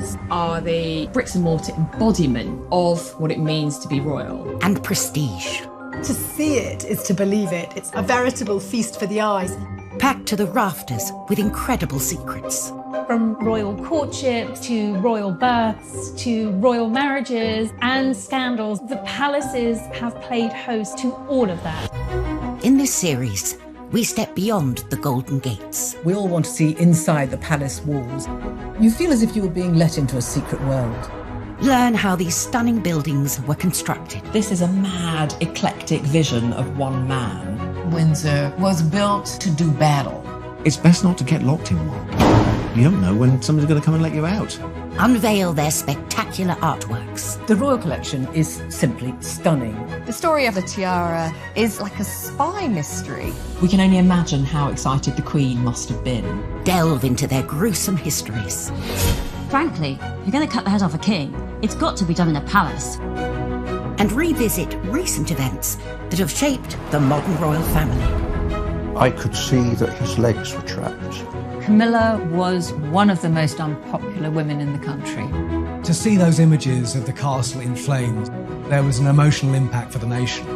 palaces are the bricks and mortar embodiment of what it means to be royal. And prestige. To see it is to believe it. It's a veritable feast for the eyes. Packed to the rafters with incredible secrets. From royal courtships to royal births to royal marriages and scandals, the palaces have played host to all of that. In this series, we step beyond the Golden Gates. We all want to see inside the palace walls. You feel as if you were being let into a secret world. Learn how these stunning buildings were constructed. This is a mad, eclectic vision of one man. Windsor was built to do battle. It's best not to get locked in one. You don't know when somebody's going to come and let you out. Unveil their spectacular artworks. The Royal Collection is simply stunning. The story of the tiara is like a spy mystery. We can only imagine how excited the Queen must have been. Delve into their gruesome histories. Frankly, if you're going to cut the head off a king, it's got to be done in a palace. And revisit recent events that have shaped the modern royal family. I could see that his legs were trapped. Camilla was one of the most unpopular women in the country. To see those images of the castle in flames, there was an emotional impact for the nation.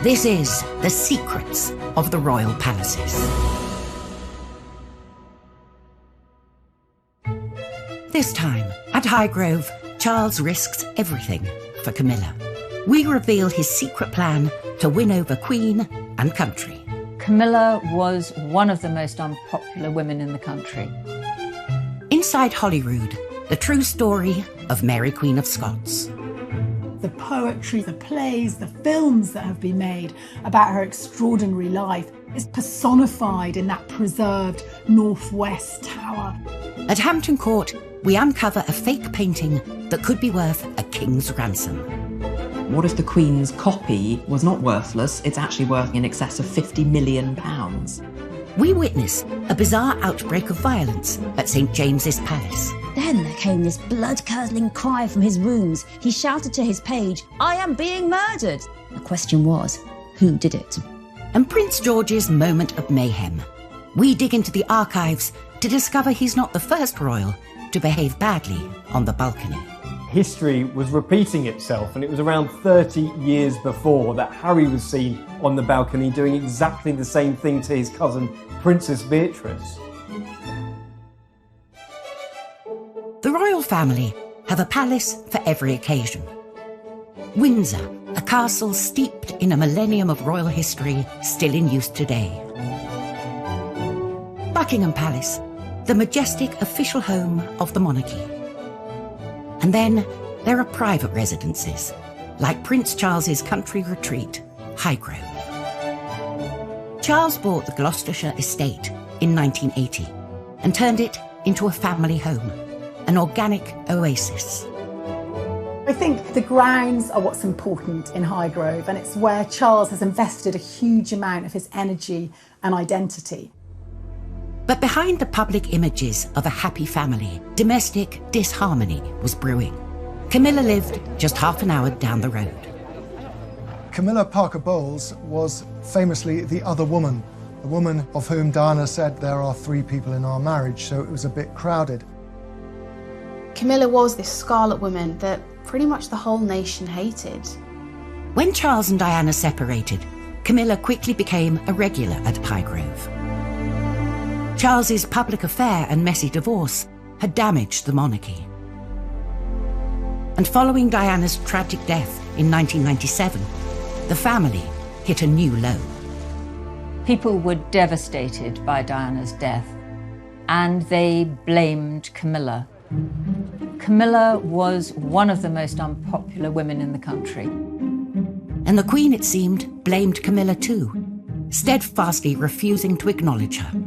This is The Secrets of the Royal Palaces. This time, at Highgrove, Charles risks everything for Camilla. We reveal his secret plan to win over Queen and country. Camilla was one of the most unpopular women in the country. Inside Holyrood, the true story of Mary Queen of Scots. The poetry, the plays, the films that have been made about her extraordinary life is personified in that preserved Northwest Tower. At Hampton Court, we uncover a fake painting that could be worth a king's ransom. What if the Queen's copy was not worthless, it's actually worth in excess of £50 million? We witness a bizarre outbreak of violence at St. James's Palace. Then there came this blood-curdling cry from his rooms. He shouted to his page, "I am being murdered!" The question was, who did it? And Prince George's moment of mayhem. We dig into the archives to discover he's not the first royal to behave badly on the balcony. History was repeating itself, and it was around 30 years before that Harry was seen on the balcony doing exactly the same thing to his cousin, Princess Beatrice. The royal family have a palace for every occasion. Windsor, a castle steeped in a millennium of royal history, still in use today. Buckingham Palace, the majestic official home of the monarchy. And then there are private residences, like Prince Charles's country retreat, Highgrove. Charles bought the Gloucestershire estate in 1980 and turned it into a family home, an organic oasis. I think the grounds are what's important in Highgrove, and it's where Charles has invested a huge amount of his energy and identity. But behind the public images of a happy family, domestic disharmony was brewing. Camilla lived just half an hour down the road. Camilla Parker Bowles was famously the other woman, the woman of whom Diana said there are 3 people in our marriage, so it was a bit crowded. Camilla was this scarlet woman that pretty much the whole nation hated. When Charles and Diana separated, Camilla quickly became a regular at Highgrove. Charles's public affair and messy divorce had damaged the monarchy. And following Diana's tragic death in 1997, the family hit a new low. People were devastated by Diana's death, and they blamed Camilla. Camilla was one of the most unpopular women in the country. And the Queen, it seemed, blamed Camilla too, steadfastly refusing to acknowledge her.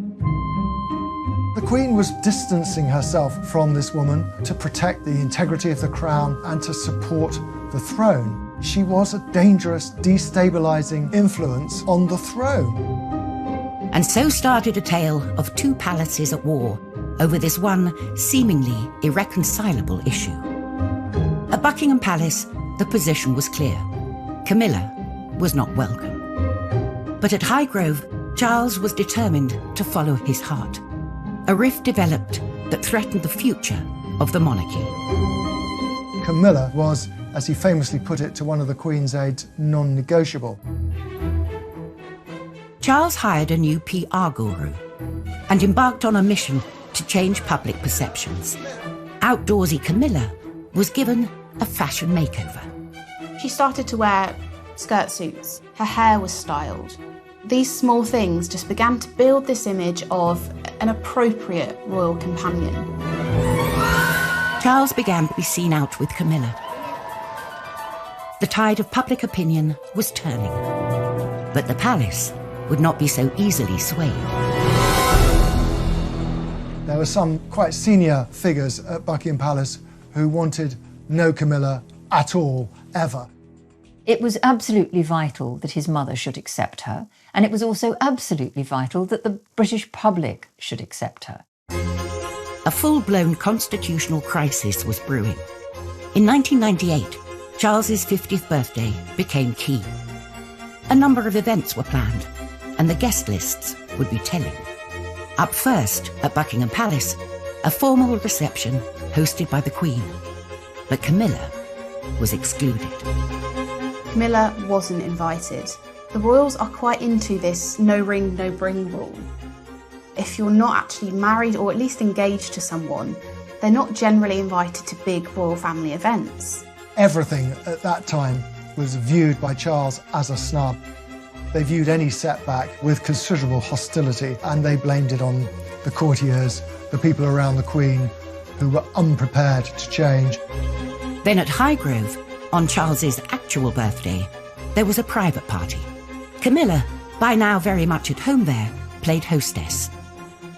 The Queen was distancing herself from this woman to protect the integrity of the crown and to support the throne. She was a dangerous, destabilising influence on the throne. And so started a tale of 2 palaces at war over this one seemingly irreconcilable issue. At Buckingham Palace, the position was clear. Camilla was not welcome. But at Highgrove, Charles was determined to follow his heart. A rift developed that threatened the future of the monarchy. Camilla was, as he famously put it to one of the Queen's aides, non-negotiable. Charles hired a new PR guru and embarked on a mission to change public perceptions. Outdoorsy Camilla was given a fashion makeover. She started to wear skirt suits. Her hair was styled. These small things just began to build this image of an appropriate royal companion. Charles began to be seen out with Camilla. The tide of public opinion was turning, but the palace would not be so easily swayed. There were some quite senior figures at Buckingham Palace who wanted no Camilla at all, ever. It was absolutely vital that his mother should accept her, and it was also absolutely vital that the British public should accept her. A full-blown constitutional crisis was brewing. In 1998, Charles's 50th birthday became key. A number of events were planned, and the guest lists would be telling. Up first, at Buckingham Palace, a formal reception hosted by the Queen. But Camilla was excluded. Camilla wasn't invited. The royals are quite into this no ring, no bring rule. If you're not actually married or at least engaged to someone, they're not generally invited to big royal family events. Everything at that time was viewed by Charles as a snub. They viewed any setback with considerable hostility, and they blamed it on the courtiers, the people around the Queen, who were unprepared to change. Then at Highgrove, on Charles's actual birthday, there was a private party. Camilla, by now very much at home there, played hostess.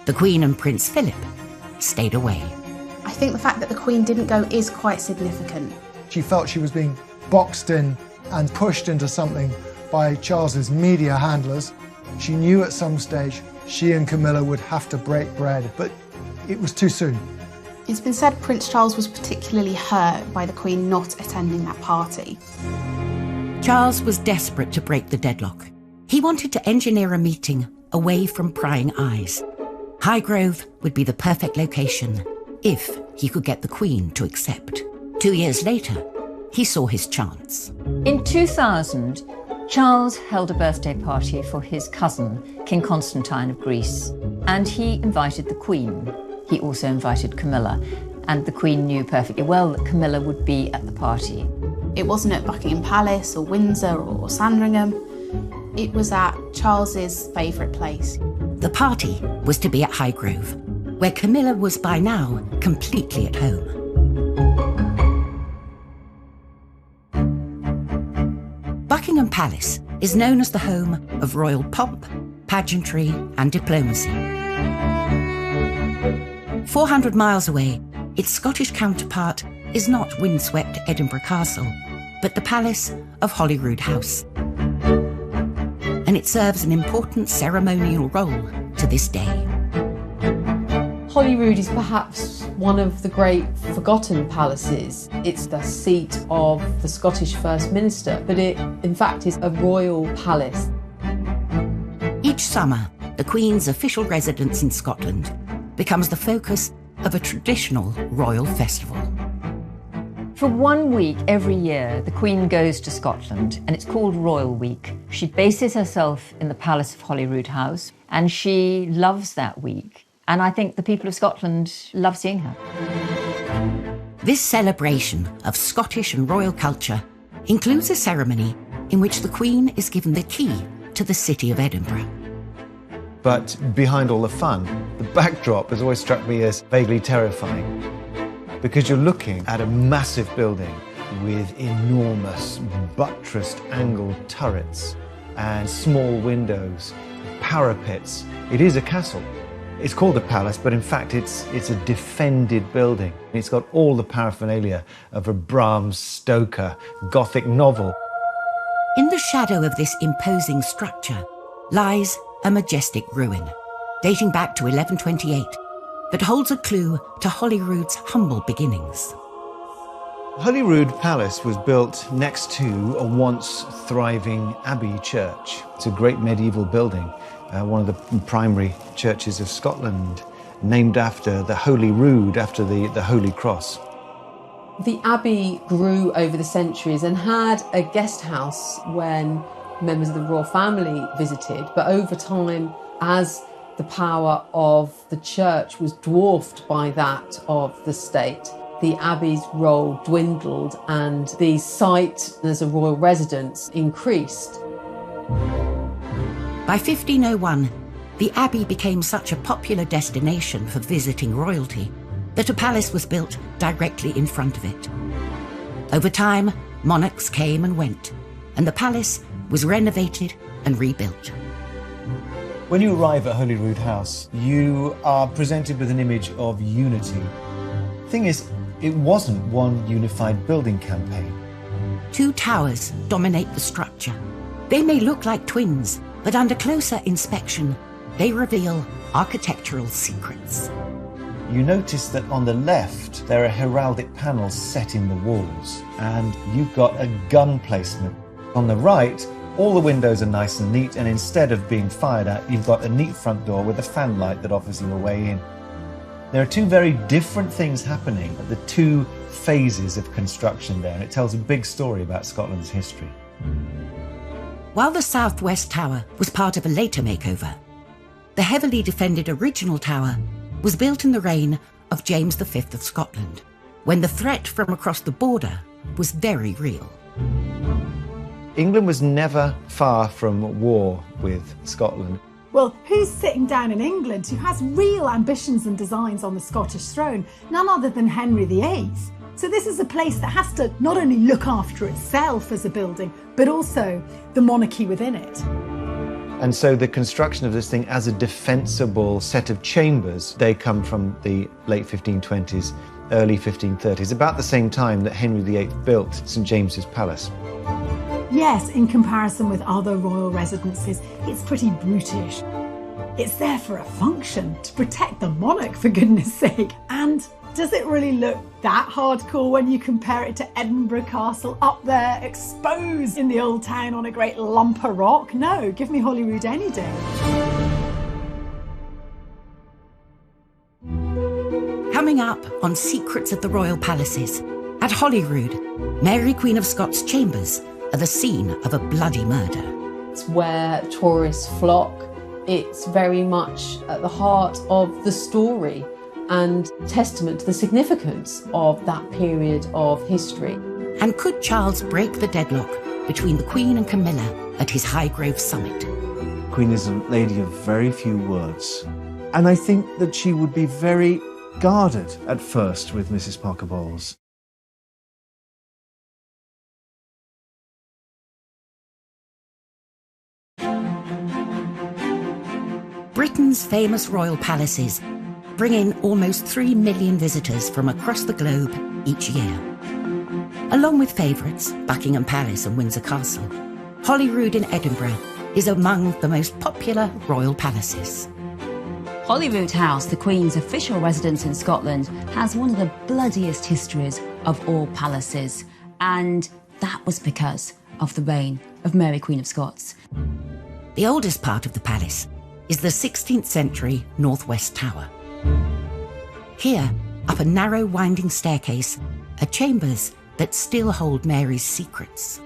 The Queen and Prince Philip stayed away. I think the fact that the Queen didn't go is quite significant. She felt she was being boxed in and pushed into something by Charles's media handlers. She knew at some stage she and Camilla would have to break bread, but it was too soon. It's been said Prince Charles was particularly hurt by the Queen not attending that party. Charles was desperate to break the deadlock. He wanted to engineer a meeting away from prying eyes. Highgrove would be the perfect location if he could get the Queen to accept. 2 years later, he saw his chance. In 2000, Charles held a birthday party for his cousin, King Constantine of Greece, and he invited the Queen. He also invited Camilla, and the Queen knew perfectly well that Camilla would be at the party. It wasn't at Buckingham Palace or Windsor or Sandringham. It was at Charles's favourite place. The party was to be at Highgrove, where Camilla was by now completely at home. Buckingham Palace is known as the home of royal pomp, pageantry, and diplomacy. 400 miles away, its Scottish counterpart is not windswept Edinburgh Castle, but the palace of Holyrood House. And it serves an important ceremonial role to this day. Holyrood is perhaps one of the great forgotten palaces. It's the seat of the Scottish First Minister, but it in fact is a royal palace. Each summer, the Queen's official residence in Scotland becomes the focus of a traditional royal festival. For 1 week every year, the Queen goes to Scotland, and it's called Royal Week. She bases herself in the Palace of Holyrood House, and she loves that week. And I think the people of Scotland love seeing her. This celebration of Scottish and royal culture includes a ceremony in which the Queen is given the key to the city of Edinburgh. But behind all the fun, the backdrop has always struck me as vaguely terrifying, because you're looking at a massive building with enormous buttressed angled turrets and small windows, parapets. It is a castle. It's called a palace, but in fact it's a defended building. It's got all the paraphernalia of a Bram Stoker Gothic novel. In the shadow of this imposing structure lies a majestic ruin, dating back to 1128, that holds a clue to Holyrood's humble beginnings. Holyrood Palace was built next to a once thriving abbey church. It's a great medieval building, one of the primary churches of Scotland. named after the Holyrood, after the Holy Cross. The abbey grew over the centuries and had a guest house when members of the royal family visited, but over time, as the power of the church was dwarfed by that of the state, the abbey's role dwindled and the site as a royal residence increased. By 1501, the abbey became such a popular destination for visiting royalty that a palace was built directly in front of it. Over time, monarchs came and went, and the palace was renovated and rebuilt. When you arrive at Holyrood House, you are presented with an image of unity. Thing is, it wasn't one unified building campaign. Two towers dominate the structure. They may look like twins, but under closer inspection, they reveal architectural secrets. You notice that on the left, there are heraldic panels set in the walls, and you've got a gun placement. On the right, all the windows are nice and neat, and instead of being fired at, you've got a neat front door with a fan light that offers you a way in. There are two very different things happening at the two phases of construction there, and it tells a big story about Scotland's history. While the southwest tower was part of a later makeover, the heavily defended original tower was built in the reign of James V of Scotland, when the threat from across the border was very real. England was never far from war with Scotland. Well, who's sitting down in England who has real ambitions and designs on the Scottish throne? None other than Henry VIII. So this is a place that has to not only look after itself as a building, but also the monarchy within it. And so the construction of this thing as a defensible set of chambers, they come from the late 1520s, early 1530s, about the same time that Henry VIII built St James's Palace. Yes, in comparison with other royal residences, it's pretty brutish. It's there for a function, to protect the monarch, for goodness sake. And does it really look that hardcore when you compare it to Edinburgh Castle up there, exposed in the old town on a great lump of rock? No, give me Holyrood any day. Coming up on Secrets of the Royal Palaces, at Holyrood, Mary Queen of Scots' chambers are the scene of a bloody murder. It's where tourists flock. It's very much at the heart of the story and testament to the significance of that period of history. And could Charles break the deadlock between the Queen and Camilla at his Highgrove summit? The Queen is a lady of very few words, and I think that she would be very guarded at first with Mrs. Parker Bowles. Britain's famous royal palaces bring in almost 3 million visitors from across the globe each year. Along with favourites, Buckingham Palace and Windsor Castle, Holyrood in Edinburgh is among the most popular royal palaces. Holyrood House, the Queen's official residence in Scotland, has one of the bloodiest histories of all palaces, and that was because of the reign of Mary Queen of Scots. The oldest part of the palace is the 16th century Northwest Tower. Here, up a narrow winding staircase, are chambers that still hold Mary's secrets.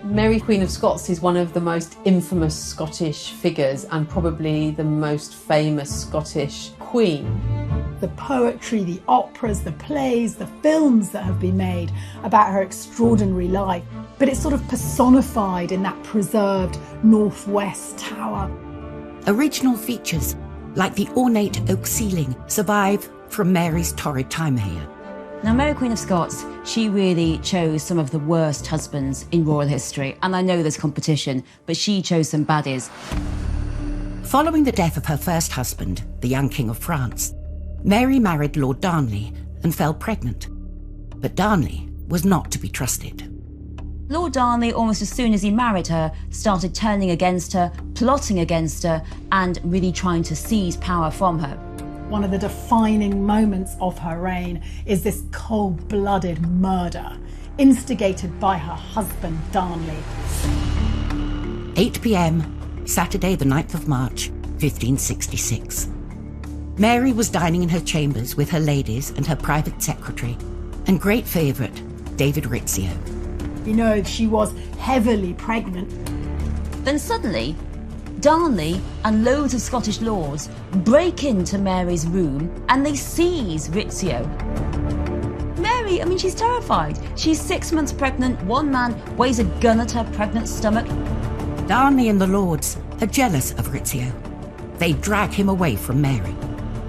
Mary Queen of Scots is one of the most infamous Scottish figures and probably the most famous Scottish queen. The poetry, the operas, the plays, the films that have been made about her extraordinary life, but it's sort of personified in that preserved Northwest Tower. Original features, like the ornate oak ceiling, survive from Mary's torrid time here. Now, Mary Queen of Scots, she really chose some of the worst husbands in royal history. And I know there's competition, but she chose some baddies. Following the death of her first husband, the young King of France, Mary married Lord Darnley and fell pregnant. But Darnley was not to be trusted. Lord Darnley, almost as soon as he married her, started turning against her, plotting against her, and really trying to seize power from her. One of the defining moments of her reign is this cold-blooded murder, instigated by her husband, Darnley. 8 p.m, Saturday the 9th of March, 1566. Mary was dining in her chambers with her ladies and her private secretary, and great favourite, David Rizzio. You know, she was heavily pregnant. Then suddenly, Darnley and loads of Scottish lords break into Mary's room and they seize Rizzio. Mary, I mean, she's terrified. She's 6 months pregnant, one man weighs a gun at her pregnant stomach. Darnley and the lords are jealous of Rizzio. They drag him away from Mary.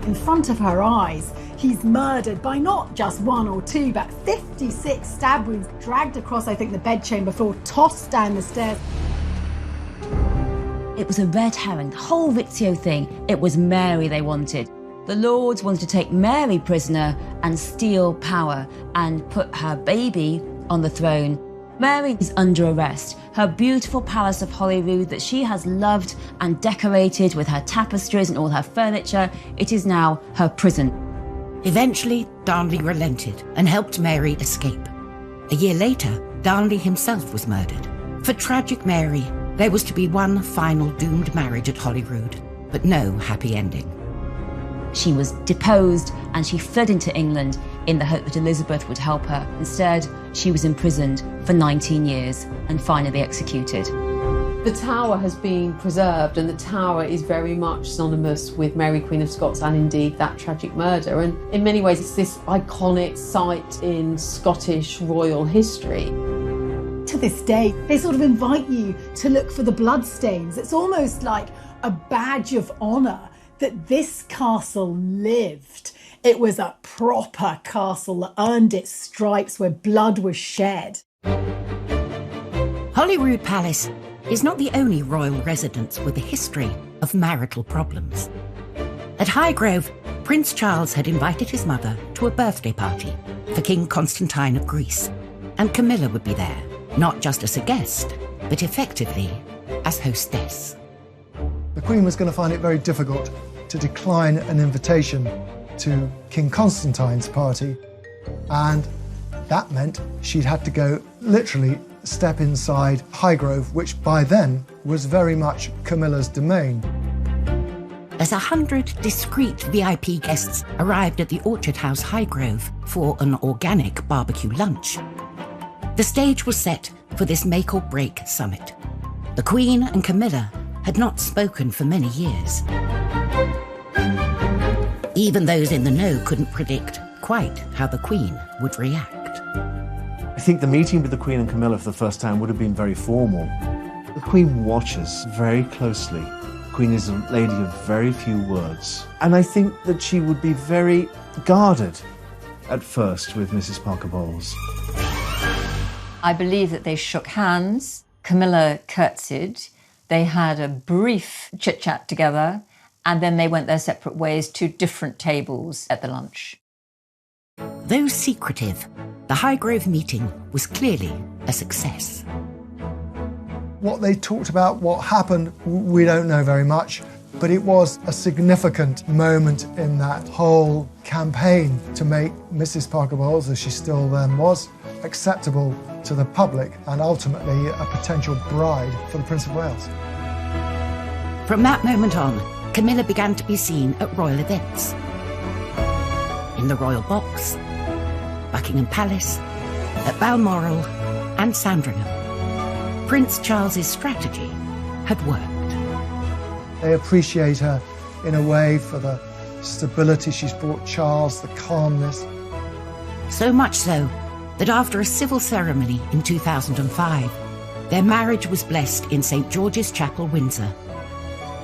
In front of her eyes, he's murdered by not just 1 or 2, but 56 stab wounds, dragged across, I think, the bedchamber floor, tossed down the stairs. It was a red herring, the whole Rizzio thing. It was Mary they wanted. The lords wanted to take Mary prisoner and steal power and put her baby on the throne. Mary is under arrest. Her beautiful palace of Holyrood that she has loved and decorated with her tapestries and all her furniture, it is now her prison. Eventually, Darnley relented and helped Mary escape. A year later, Darnley himself was murdered. For tragic Mary, there was to be one final doomed marriage at Holyrood, but no happy ending. She was deposed and she fled into England in the hope that Elizabeth would help her. Instead, she was imprisoned for 19 years and finally executed. The Tower has been preserved, and the Tower is very much synonymous with Mary, Queen of Scots, and indeed that tragic murder. And in many ways, it's this iconic site in Scottish royal history. To this day, they sort of invite you to look for the bloodstains. It's almost like a badge of honour that this castle lived. It was a proper castle that earned its stripes where blood was shed. Holyrood Palace is not the only royal residence with a history of marital problems. At Highgrove, Prince Charles had invited his mother to a birthday party for King Constantine of Greece, and Camilla would be there, not just as a guest, but effectively as hostess. The Queen was going to find it very difficult to decline an invitation to King Constantine's party, and that meant she'd had to go literally step inside Highgrove, which by then was very much Camilla's domain. As 100 discreet VIP guests arrived at the Orchard House Highgrove for an organic barbecue lunch, the stage was set for this make-or-break summit. The Queen and Camilla had not spoken for many years. Even those in the know couldn't predict quite how the Queen would react. I think the meeting with the Queen and Camilla for the first time would have been very formal. The Queen watches very closely. The Queen is a lady of very few words. And I think that she would be very guarded at first with Mrs. Parker Bowles. I believe that they shook hands. Camilla curtsied. They had a brief chit-chat together, and then they went their separate ways to different tables at the lunch. Though secretive, the Highgrove meeting was clearly a success. What they talked about, what happened, we don't know very much, but it was a significant moment in that whole campaign to make Mrs. Parker Bowles, as she still then was, acceptable to the public and ultimately a potential bride for the Prince of Wales. From that moment on, Camilla began to be seen at royal events. In the Royal Box, Buckingham Palace, at Balmoral and Sandringham. Prince Charles's strategy had worked. They appreciate her in a way for the stability she's brought Charles, the calmness. So much so that after a civil ceremony in 2005, their marriage was blessed in St. George's Chapel, Windsor,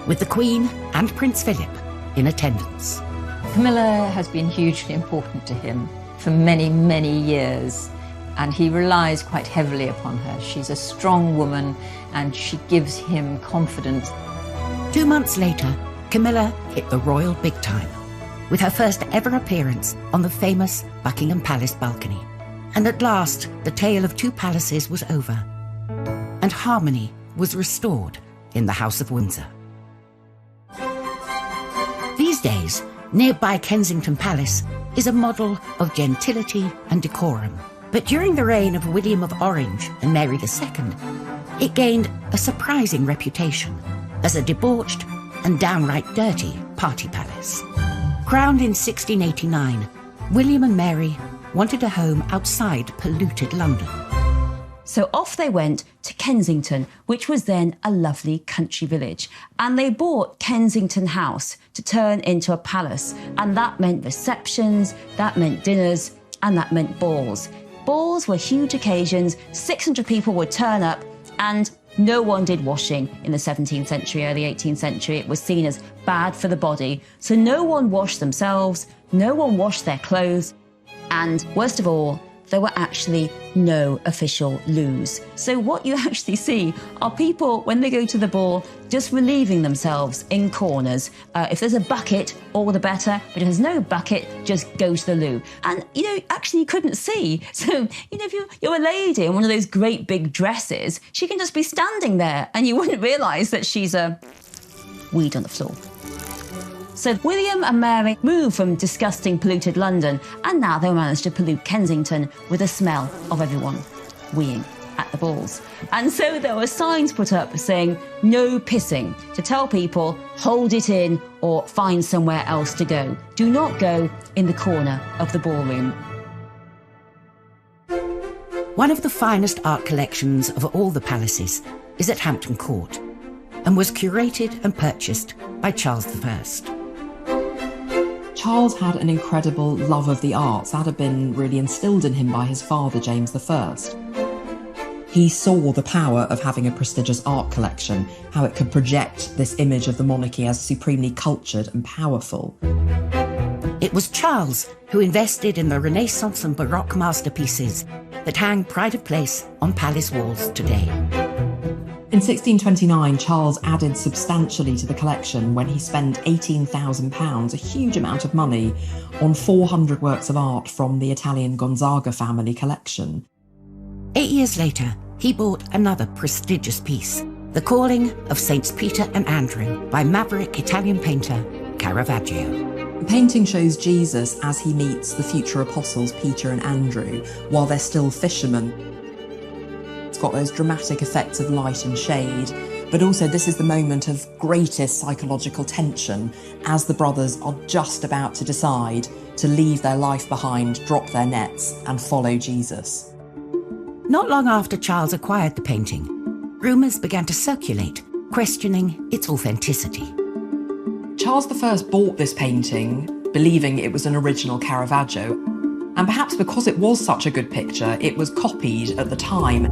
with the Queen and Prince Philip in attendance. Camilla has been hugely important to him for many, many years, and he relies quite heavily upon her. She's a strong woman, and she gives him confidence. 2 months later, Camilla hit the royal big time, with her first ever appearance on the famous Buckingham Palace balcony. And at last, the tale of two palaces was over, and harmony was restored in the House of Windsor. These days, nearby Kensington Palace is a model of gentility and decorum. But during the reign of William of Orange and Mary II, it gained a surprising reputation as a debauched and downright dirty party palace. Crowned in 1689, William and Mary wanted a home outside polluted London. So off they went to Kensington, which was then a lovely country village. And they bought Kensington House to turn into a palace. And that meant receptions, that meant dinners, and that meant balls. Balls were huge occasions, 600 people would turn up, and no one did washing in the 17th century, early 18th century. It was seen as bad for the body. So no one washed themselves, no one washed their clothes, and worst of all, there were actually no official loos. So what you actually see are people, when they go to the ball, just relieving themselves in corners. If there's a bucket, all the better, but if there's no bucket, just go to the loo. And, actually you couldn't see. So, if you're a lady in one of those great big dresses, she can just be standing there and you wouldn't realise that she's a weed on the floor. So William and Mary moved from disgusting, polluted London, and now they managed to pollute Kensington with the smell of everyone weeing at the balls. And so there were signs put up saying, no pissing, to tell people, hold it in or find somewhere else to go. Do not go in the corner of the ballroom. One of the finest art collections of all the palaces is at Hampton Court and was curated and purchased by Charles I. Charles had an incredible love of the arts that had been really instilled in him by his father, James I. He saw the power of having a prestigious art collection, how it could project this image of the monarchy as supremely cultured and powerful. It was Charles who invested in the Renaissance and Baroque masterpieces that hang pride of place on palace walls today. In 1629, Charles added substantially to the collection when he spent £18,000, a huge amount of money, on 400 works of art from the Italian Gonzaga family collection. 8 years later, he bought another prestigious piece, The Calling of Saints Peter and Andrew by maverick Italian painter Caravaggio. The painting shows Jesus as he meets the future apostles Peter and Andrew while they're still fishermen. It's got those dramatic effects of light and shade, but also this is the moment of greatest psychological tension as the brothers are just about to decide to leave their life behind, drop their nets and follow Jesus. Not long after Charles acquired the painting, rumours began to circulate, questioning its authenticity. Charles I bought this painting, believing it was an original Caravaggio, and perhaps because it was such a good picture, it was copied at the time.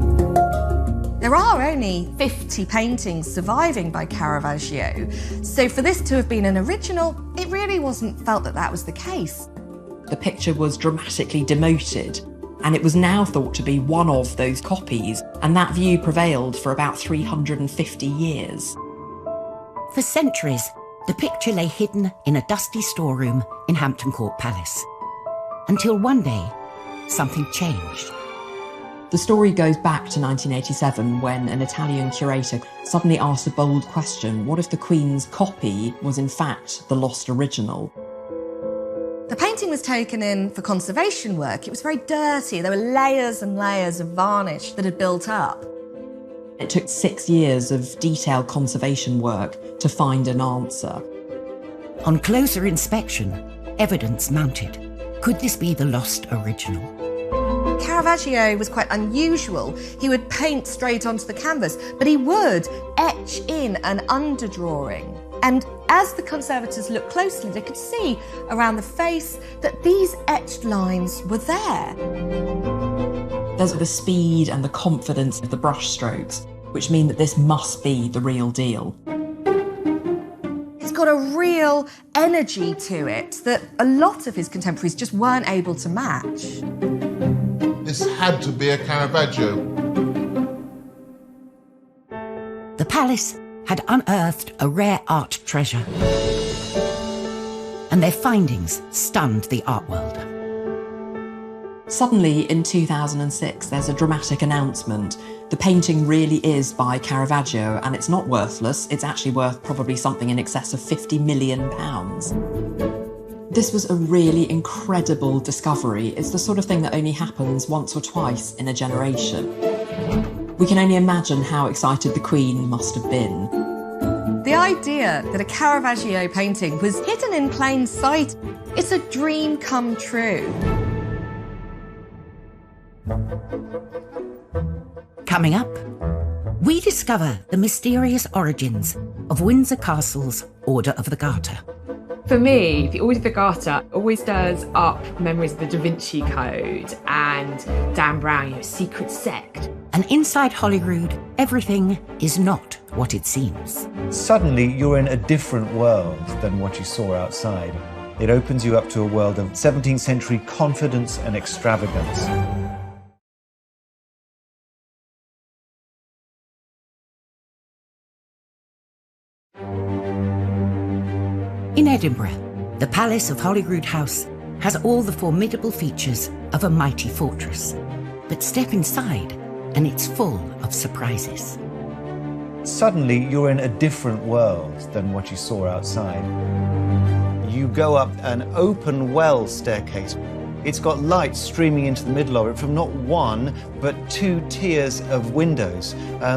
There are only 50 paintings surviving by Caravaggio, so for this to have been an original, it really wasn't felt that that was the case. The picture was dramatically demoted, and it was now thought to be one of those copies, and that view prevailed for about 350 years. For centuries, the picture lay hidden in a dusty storeroom in Hampton Court Palace. Until one day, something changed. The story goes back to 1987 when an Italian curator suddenly asked a bold question: what if the Queen's copy was in fact the lost original? The painting was taken in for conservation work. It was very dirty. There were layers and layers of varnish that had built up. It took 6 years of detailed conservation work to find an answer. On closer inspection, evidence mounted. Could this be the lost original? Caravaggio was quite unusual. He would paint straight onto the canvas, but he would etch in an underdrawing. And as the conservators looked closely, they could see around the face that these etched lines were there. There's the speed and the confidence of the brush strokes, which mean that this must be the real deal. It's got a real energy to it that a lot of his contemporaries just weren't able to match. This had to be a Caravaggio. The palace had unearthed a rare art treasure, and their findings stunned the art world. Suddenly, in 2006, there's a dramatic announcement. The painting really is by Caravaggio, and it's not worthless. It's actually worth probably something in excess of £50 million. This was a really incredible discovery. It's the sort of thing that only happens once or twice in a generation. We can only imagine how excited the Queen must have been. The idea that a Caravaggio painting was hidden in plain sight, it's a dream come true. Coming up, we discover the mysterious origins of Windsor Castle's Order of the Garter. For me, the Order of the Garter always stirs up memories of the Da Vinci Code and Dan Brown, secret sect. And inside Holyrood, everything is not what it seems. Suddenly, you're in a different world than what you saw outside. It opens you up to a world of 17th century confidence and extravagance. In Edinburgh, the Palace of Holyrood House has all the formidable features of a mighty fortress. But step inside, and it's full of surprises. Suddenly, you're in a different world than what you saw outside. You go up an open well staircase. It's got light streaming into the middle of it from not one, but 2 tiers of windows.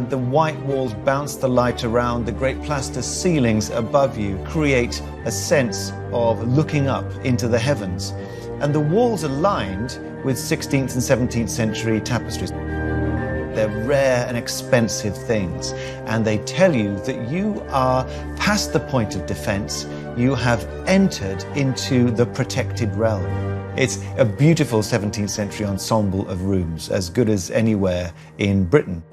The white walls bounce the light around. The great plaster ceilings above you create a sense of looking up into the heavens. And the walls are lined with 16th and 17th century tapestries. They're rare and expensive things, and they tell you that you are past the point of defense. You have entered into the protected realm. It's a beautiful 17th century ensemble of rooms, as good as anywhere in Britain.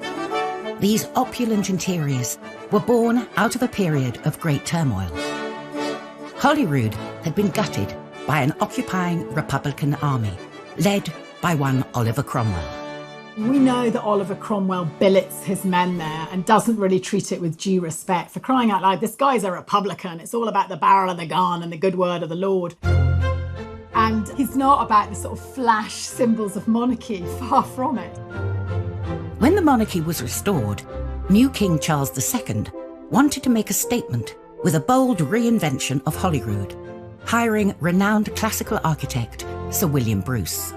These opulent interiors were born out of a period of great turmoil. Holyrood had been gutted by an occupying Republican army, led by one Oliver Cromwell. We know that Oliver Cromwell billets his men there and doesn't really treat it with due respect. For crying out loud, this guy's a Republican. It's all about the barrel of the gun and the good word of the Lord. And he's not about the sort of flash symbols of monarchy, far from it. When the monarchy was restored, new King Charles II wanted to make a statement with a bold reinvention of Holyrood, hiring renowned classical architect Sir William Bruce.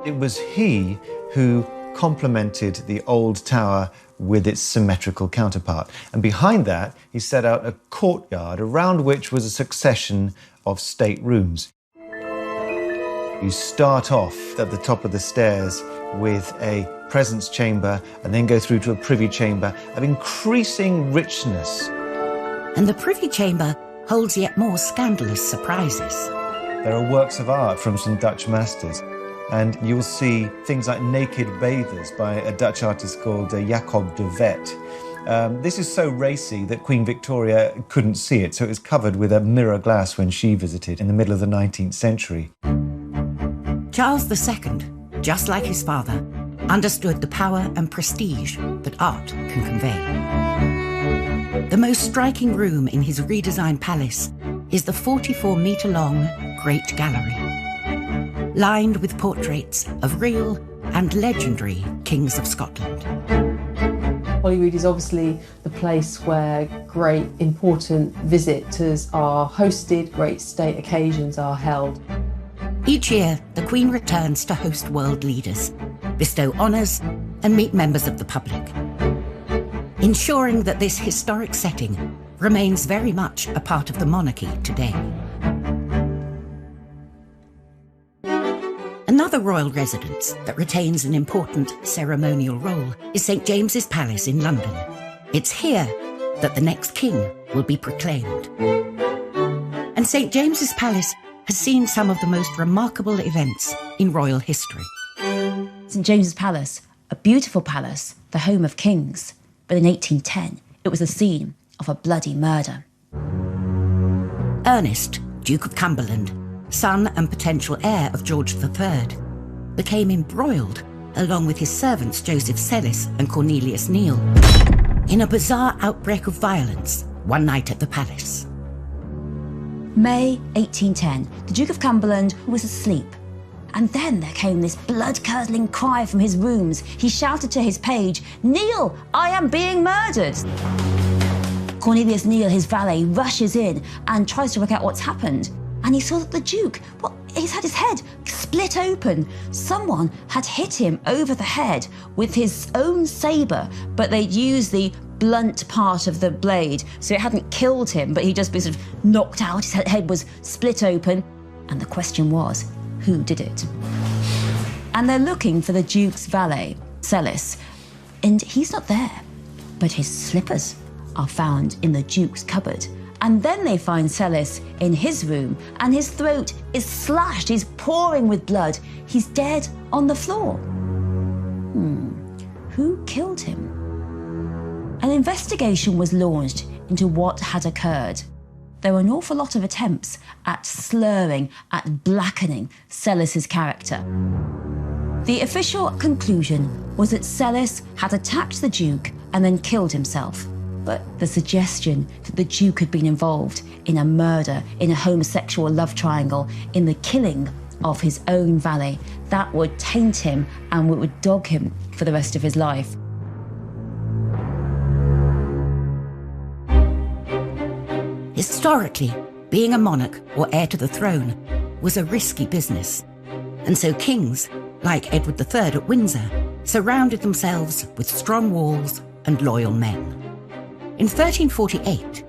It was he who complemented the old tower with its symmetrical counterpart. And behind that, he set out a courtyard around which was a succession of state rooms. You start off at the top of the stairs with a presence chamber and then go through to a privy chamber of increasing richness. And the privy chamber holds yet more scandalous surprises. There are works of art from some Dutch masters. And you'll see things like naked bathers by a Dutch artist called Jacob de Vet. This is so racy that Queen Victoria couldn't see it, so it was covered with a mirror glass when she visited in the middle of the 19th century. Charles II, just like his father, understood the power and prestige that art can convey. The most striking room in his redesigned palace is the 44-metre-long Great Gallery, lined with portraits of real and legendary kings of Scotland. Holyrood is obviously the place where great important visitors are hosted, great state occasions are held. Each year, the Queen returns to host world leaders, bestow honours and meet members of the public, ensuring that this historic setting remains very much a part of the monarchy today. Another royal residence that retains an important ceremonial role is St James's Palace in London. It's here that the next king will be proclaimed. And St James's Palace has seen some of the most remarkable events in royal history. St James's Palace, a beautiful palace, the home of kings. But in 1810, it was the scene of a bloody murder. Ernest, Duke of Cumberland, son and potential heir of George III, became embroiled, along with his servants Joseph Sellis and Cornelius Neal, in a bizarre outbreak of violence one night at the palace. May 1810, the Duke of Cumberland was asleep. And then there came this blood-curdling cry from his rooms. He shouted to his page, "Neil, I am being murdered!" Cornelius Neal, his valet, rushes in and tries to work out what's happened. And he saw that the Duke, he's had his head split open. Someone had hit him over the head with his own sabre, but they'd used the blunt part of the blade, so it hadn't killed him, but he'd just been sort of knocked out, his head was split open, and the question was, who did it? And they're looking for the Duke's valet, Celis, and he's not there, but his slippers are found in the Duke's cupboard. And then they find Celis in his room, and his throat is slashed, he's pouring with blood, he's dead on the floor. Who killed him? An investigation was launched into what had occurred. There were an awful lot of attempts at slurring, at blackening Celis's character. The official conclusion was that Celis had attacked the Duke and then killed himself. But the suggestion that the Duke had been involved in a murder, in a homosexual love triangle, in the killing of his own valet, that would taint him and would dog him for the rest of his life. Historically, being a monarch or heir to the throne was a risky business, and so kings, like Edward III at Windsor, surrounded themselves with strong walls and loyal men. In 1348,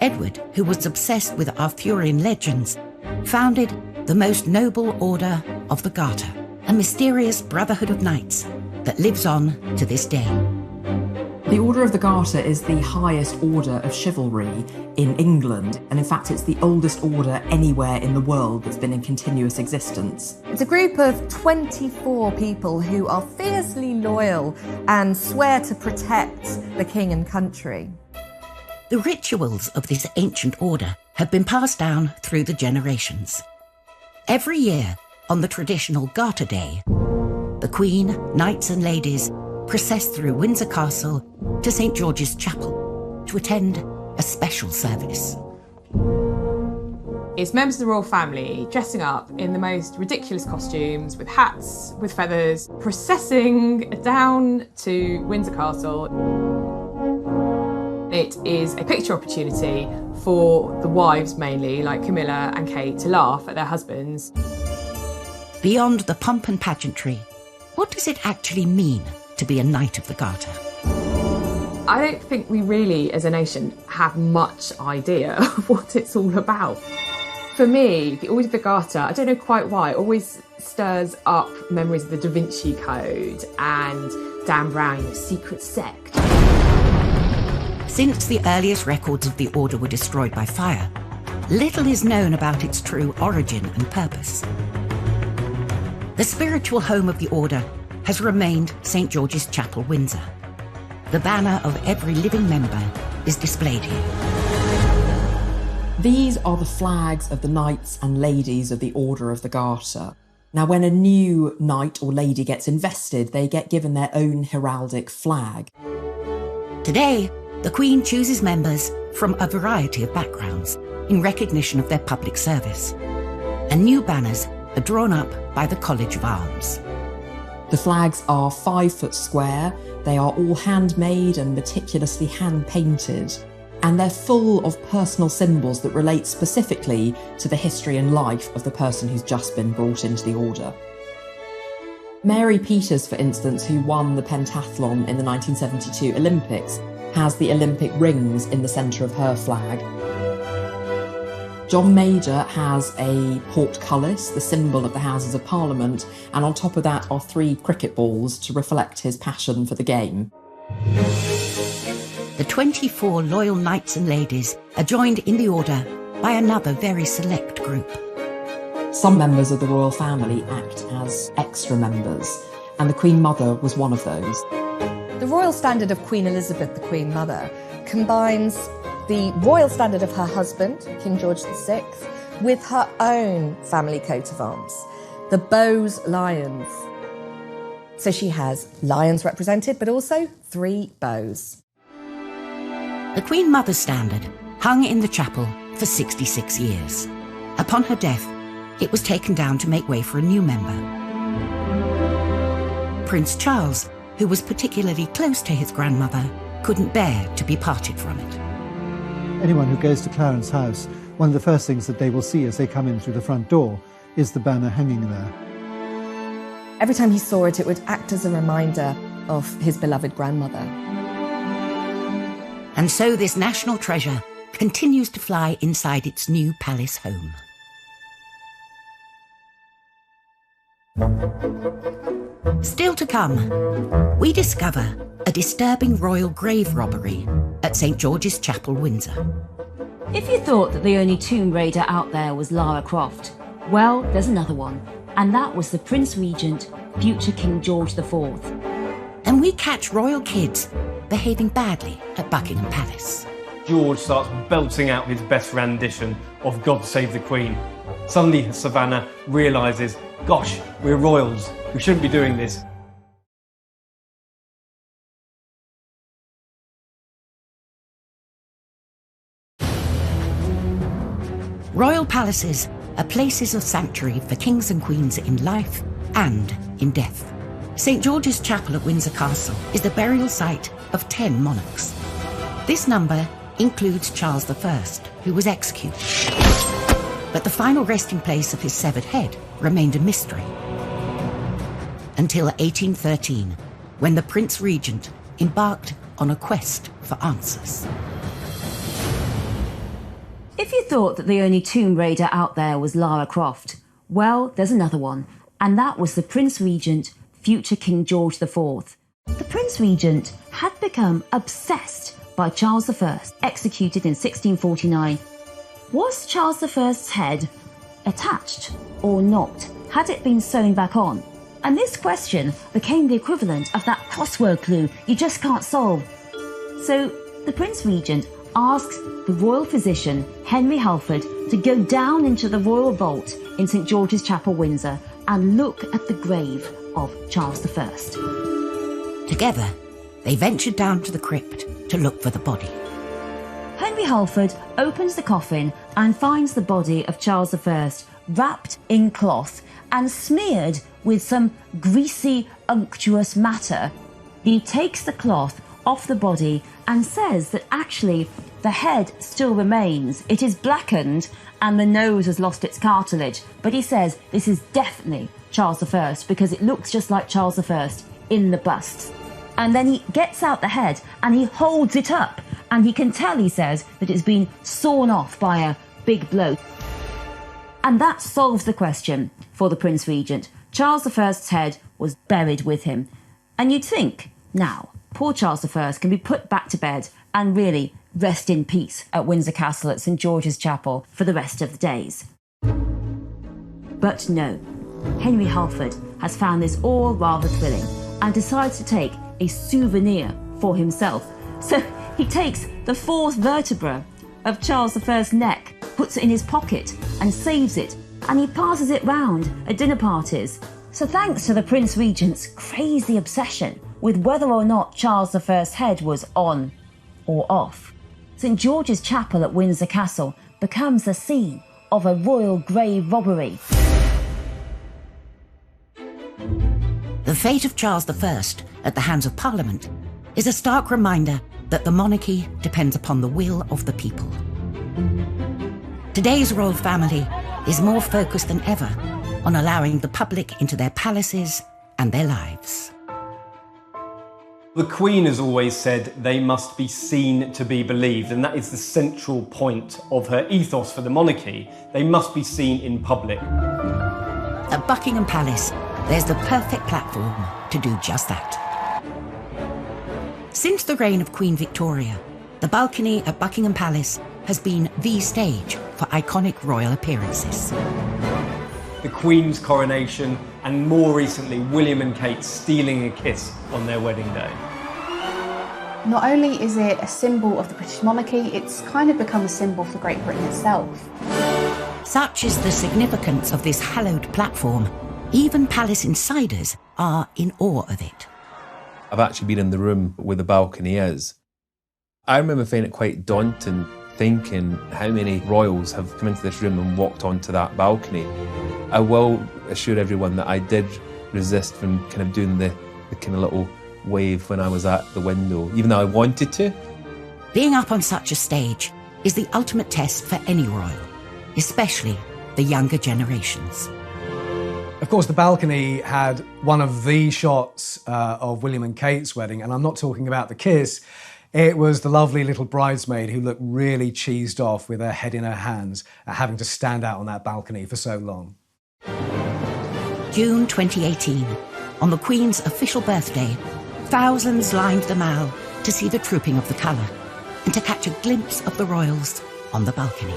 Edward, who was obsessed with Arthurian legends, founded the most noble order of the Garter, a mysterious brotherhood of knights that lives on to this day. The Order of the Garter is the highest order of chivalry in England, and in fact it's the oldest order anywhere in the world that's been in continuous existence. It's a group of 24 people who are fiercely loyal and swear to protect the king and country. The rituals of this ancient order have been passed down through the generations. Every year, on the traditional Garter Day, the Queen, knights and ladies process through Windsor Castle to St. George's Chapel to attend a special service. It's members of the royal family dressing up in the most ridiculous costumes, with hats, with feathers, processing down to Windsor Castle. It is a picture opportunity for the wives mainly, like Camilla and Kate, to laugh at their husbands. Beyond the pomp and pageantry, what does it actually mean to be a Knight of the Garter? I don't think we really, as a nation, have much idea of what it's all about. For me, the Order of the Garter, I don't know quite why, always stirs up memories of the Da Vinci Code and Dan Brown's secret sect. Since the earliest records of the order were destroyed by fire, little is known about its true origin and purpose. The spiritual home of the order has remained St. George's Chapel, Windsor. The banner of every living member is displayed here. These are the flags of the knights and ladies of the Order of the Garter. Now, when a new knight or lady gets invested, they get given their own heraldic flag. Today, the Queen chooses members from a variety of backgrounds in recognition of their public service. And new banners are drawn up by the College of Arms. The flags are 5 foot square, they are all handmade and meticulously hand-painted, and they're full of personal symbols that relate specifically to the history and life of the person who's just been brought into the order. Mary Peters, for instance, who won the pentathlon in the 1972 Olympics, has the Olympic rings in the centre of her flag. John Major has a portcullis, the symbol of the Houses of Parliament, and on top of that are 3 cricket balls to reflect his passion for the game. The 24 loyal knights and ladies are joined in the order by another very select group. Some members of the royal family act as extra members, and the Queen Mother was one of those. The royal standard of Queen Elizabeth, the Queen Mother, combines the royal standard of her husband, King George VI, with her own family coat of arms, the Bowes Lions. So she has lions represented, but also 3 bows. The Queen Mother's standard hung in the chapel for 66 years. Upon her death, it was taken down to make way for a new member. Prince Charles, who was particularly close to his grandmother, couldn't bear to be parted from it. Anyone who goes to Clarence House, one of the first things that they will see as they come in through the front door is the banner hanging there. Every time he saw it, it would act as a reminder of his beloved grandmother. And so this national treasure continues to fly inside its new palace home. Still to come, we discover a disturbing royal grave robbery at St George's Chapel, Windsor. If you thought that the only tomb raider out there was Lara Croft, well, there's another one, and that was the Prince Regent, future King George IV. And we catch royal kids behaving badly at Buckingham Palace. George starts belting out his best rendition of God Save the Queen. Suddenly Savannah realises, gosh, we're royals, we shouldn't be doing this. Royal palaces are places of sanctuary for kings and queens in life and in death. St George's Chapel at Windsor Castle is the burial site of 10 monarchs. This number includes Charles I, who was executed. But the final resting place of his severed head remained a mystery. Until 1813, when the Prince Regent embarked on a quest for answers. If you thought that the only tomb raider out there was Lara Croft, well, there's another one, and that was the Prince Regent, future King George IV. The Prince Regent had become obsessed by Charles I, executed in 1649. Was Charles I's head attached or not? Had it been sewn back on? And this question became the equivalent of that crossword clue you just can't solve. So the Prince Regent asks the royal physician, Henry Halford, to go down into the royal vault in St George's Chapel, Windsor, and look at the grave of Charles I. Together, they ventured down to the crypt to look for the body. Henry Halford opens the coffin and finds the body of Charles I wrapped in cloth and smeared with some greasy, unctuous matter. He takes the cloth off the body and says that actually the head still remains. It is blackened and the nose has lost its cartilage. But he says this is definitely Charles I because it looks just like Charles I in the bust. And then he gets out the head and he holds it up and he can tell, he says, that it's been sawn off by a big blow. And that solves the question for the Prince Regent. Charles I's head was buried with him. And you'd think, now, poor Charles I can be put back to bed and really rest in peace at Windsor Castle at St George's Chapel for the rest of the days. But no, Henry Halford has found this all rather thrilling and decides to take a souvenir for himself. So he takes the fourth vertebra of Charles I's neck, puts it in his pocket and saves it, and he passes it round at dinner parties. So thanks to the Prince Regent's crazy obsession with whether or not Charles I's head was on or off, St George's Chapel at Windsor Castle becomes the scene of a royal grave robbery. The fate of Charles I at the hands of Parliament is a stark reminder that the monarchy depends upon the will of the people. Today's royal family is more focused than ever on allowing the public into their palaces and their lives. The Queen has always said they must be seen to be believed, and that is the central point of her ethos for the monarchy. They must be seen in public. At Buckingham Palace, there's the perfect platform to do just that. Since the reign of Queen Victoria, the balcony at Buckingham Palace has been the stage for iconic royal appearances. The Queen's coronation, and more recently, William and Kate stealing a kiss on their wedding day. Not only is it a symbol of the British monarchy, it's kind of become a symbol for Great Britain itself. Such is the significance of this hallowed platform, even palace insiders are in awe of it. I've actually been in the room where the balcony is. I remember finding it quite daunting, thinking how many royals have come into this room and walked onto that balcony. I will assure everyone that I did resist from kind of doing the kind of little wave when I was at the window, even though I wanted to. Being up on such a stage is the ultimate test for any royal, especially the younger generations. Of course, the balcony had one of the shots of William and Kate's wedding, and I'm not talking about the kiss. It was the lovely little bridesmaid who looked really cheesed off with her head in her hands at having to stand out on that balcony for so long. June 2018, on the Queen's official birthday, thousands lined the Mall to see the trooping of the colour and to catch a glimpse of the royals on the balcony.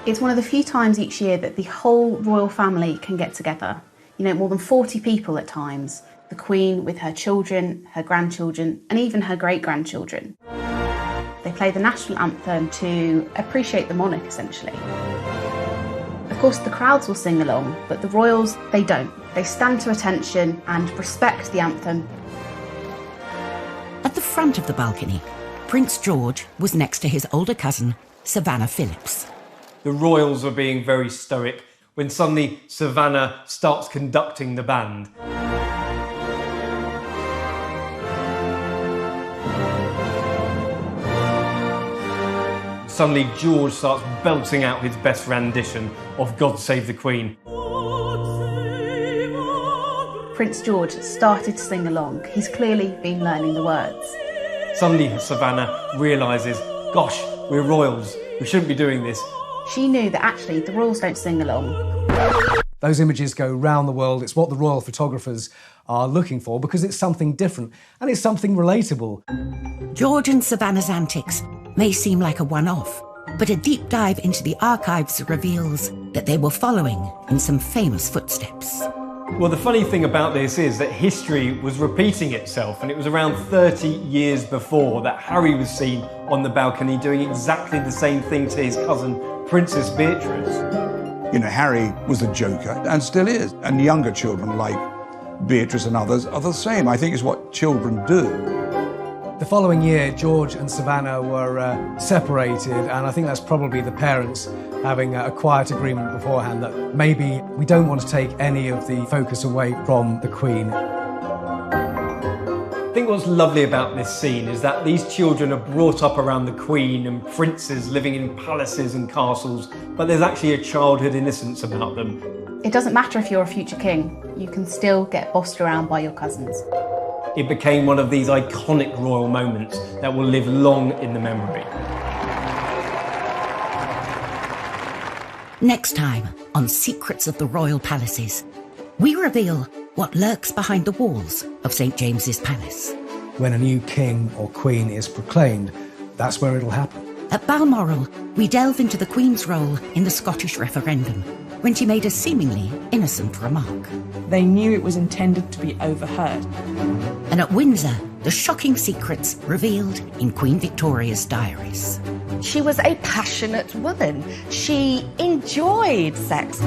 It's one of the few times each year that the whole royal family can get together. You know, more than 40 people at times. The Queen with her children, her grandchildren, and even her great-grandchildren. They play the national anthem to appreciate the monarch, essentially. Of course, the crowds will sing along, but the royals, they don't. They stand to attention and respect the anthem. At the front of the balcony, Prince George was next to his older cousin, Savannah Phillips. The royals are being very stoic when suddenly Savannah starts conducting the band. Suddenly George starts belting out his best rendition of God Save the Queen. Prince George started to sing along. He's clearly been learning the words. Suddenly Savannah realises, gosh, we're royals, we shouldn't be doing this. She knew that actually the royals don't sing along. Those images go round the world. It's what the royal photographers are looking for because it's something different and it's something relatable. George and Savannah's antics may seem like a one-off, but a deep dive into the archives reveals that they were following in some famous footsteps. Well, the funny thing about this is that history was repeating itself, and it was around 30 years before that Harry was seen on the balcony doing exactly the same thing to his cousin, Princess Beatrice. You know, Harry was a joker, and still is, and younger children like Beatrice and others are the same. I think it's what children do. The following year, George and Savannah were separated, and I think that's probably the parents having a quiet agreement beforehand that maybe we don't want to take any of the focus away from the Queen. I think what's lovely about this scene is that these children are brought up around the Queen and princes living in palaces and castles, but there's actually a childhood innocence about them. It doesn't matter if you're a future king, you can still get bossed around by your cousins. It became one of these iconic royal moments that will live long in the memory. Next time on Secrets of the Royal Palaces, we reveal what lurks behind the walls of St. James's Palace. When a new king or queen is proclaimed, that's where it'll happen. At Balmoral, we delve into the Queen's role in the Scottish referendum, when she made a seemingly innocent remark. They knew it was intended to be overheard. And at Windsor, the shocking secrets revealed in Queen Victoria's diaries. She was a passionate woman. She enjoyed sex.